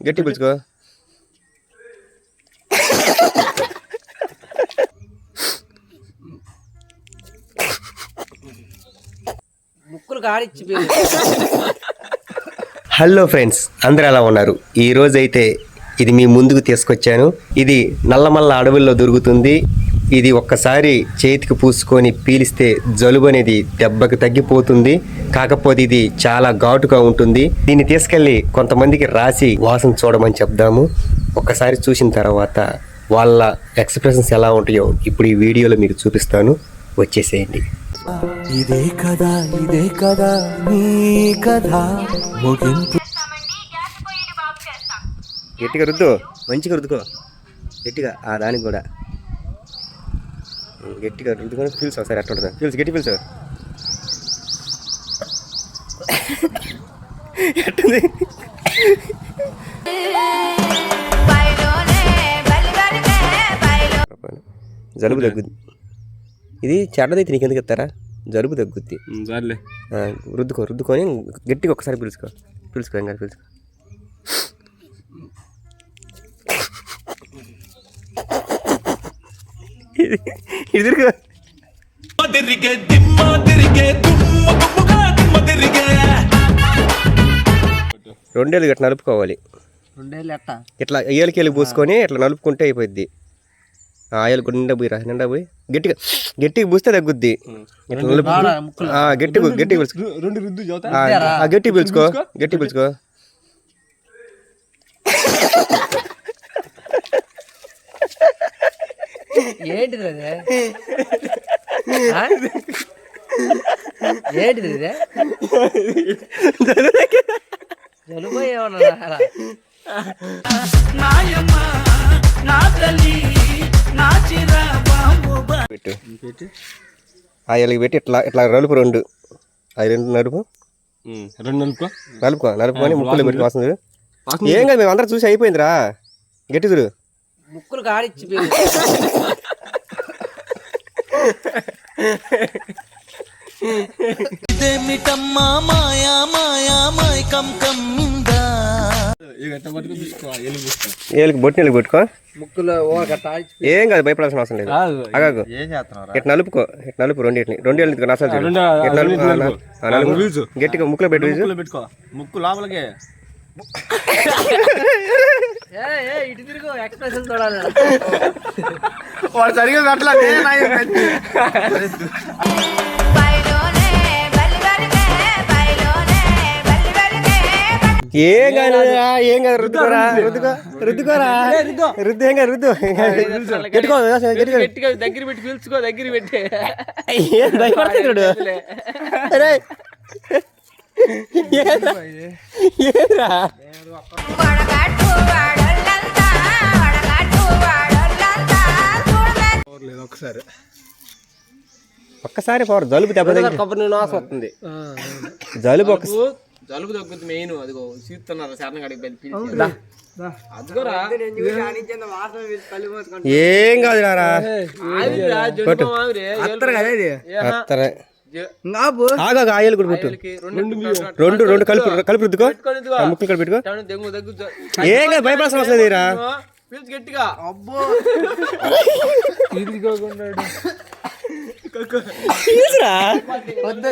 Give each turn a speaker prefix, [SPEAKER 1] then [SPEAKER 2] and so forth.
[SPEAKER 1] గట్టి పిలుచుకో. Hello friends, అందరూ ఎలా ఉన్నారు? ఈరోజైతే ఇది మీ ముందుకు తీసుకొచ్చాను. ఇది నల్లమల్ల అడవుల్లో దొరుకుతుంది. ఇది ఒక్కసారి చేతికి పూసుకొని పీలిస్తే జలుబు అనేది దెబ్బకి తగ్గిపోతుంది. కాకపోతే ఇది చాలా ఘాటుగా ఉంటుంది. దీన్ని తీసుకెళ్ళి కొంతమందికి రాసి వాసన చూడమని చెప్దాము. ఒక్కసారి చూసిన తర్వాత వాళ్ళ ఎక్స్ప్రెషన్స్ ఎలా ఉంటాయో ఇప్పుడు ఈ వీడియోలో మీకు చూపిస్తాను. వచ్చేసేయండి.
[SPEAKER 2] ఇదే కదా నీ కథ ముగింపు.
[SPEAKER 1] గట్టిగా రుద్దు, మంచిగా రుద్దుకో, గట్టిగా ఆ దానికి కూడా గట్టిగా రుద్దుకొని పీల్చు. ఒకసారి అట్లా ఉంటుంది, పీల్చు, గట్టి పీల్చు. ఎట్టుంది? జలుబు తగ్గుద్ది. ఇది చెడ్డదైతే నీకు ఎందుకు ఎత్తారా? జలుబు తగ్గుద్ది. రుద్దుకొని గట్టిగా ఒకసారి పిలుచుకో ఇంకా పిలుచుకో. ఇది తిరుగు. 2 ఏళ్ళు ఇట్లా నలుపుకోవాలి. ఇట్లా ఏళ్ళకి పూసుకొని ఇట్లా నలుపుకుంటే అయిపోద్ది. ఆయిల్ నిండా పోయి గట్టిగా పూస్తే తగ్గుద్ది. గట్టి పిలుచుకో.
[SPEAKER 3] ఏంటిది జలుబు ఏమన్నా?
[SPEAKER 1] ఆయిల్కి పెట్టి ఇట్లా నలుపు 2 నలుపుకొని ముక్కులు పెట్టి వాసన. ఏం కాదు, మేము అందరూ చూసి అయిపోయిందిరా. గట్టి చూడు,
[SPEAKER 3] ముక్కులు కాడిచ్చి
[SPEAKER 1] ఏళ్ళకి బొట్టినీళ్ళకి పెట్టుకో.
[SPEAKER 3] ముక్కులు
[SPEAKER 1] ఏం కాదు, భయపడాల్సిన అవసరం లేదు. అగాగు ఇట్లా నలుపుకో. ఇట్లా నలుపు 2 ఏళ్ళు నసాలు గట్టిగా ముక్కులో పెట్టుకో.
[SPEAKER 4] ముక్కు లోపలికే
[SPEAKER 3] ఇటు తిరుగు, ఎక్స్ప్రెషన్ చూడాలి.
[SPEAKER 4] వాడు సరిగ్గా అట్లా
[SPEAKER 1] ఏం కాదు, రుద్దుకోరా. రుద్దు, ఏం కాదు, రుద్దు.
[SPEAKER 3] గట్టిగా దగ్గర పెట్టి పీల్చుకో, దగ్గర పెట్టి.
[SPEAKER 1] భయపడుతున్నాడు. ఒక్కసారి పోరు, జలుబు దెబ్బ
[SPEAKER 3] కొబ్బరి నాసు వస్తుంది.
[SPEAKER 1] జలుబు
[SPEAKER 3] తగ్గుతుంది మెయిన్. అదిగో సీతున్నారు
[SPEAKER 1] ఏం కాదు రారా. ఆయిల్ కూడా పెట్టు. 2 కలిపి రుద్దుకో, ముక్కలు కలిపి పెట్టుకో. ఏం కాదు, భయపడాల్సిన అవసరం లేదురా.
[SPEAKER 3] గట్టిగా
[SPEAKER 1] వద్దు.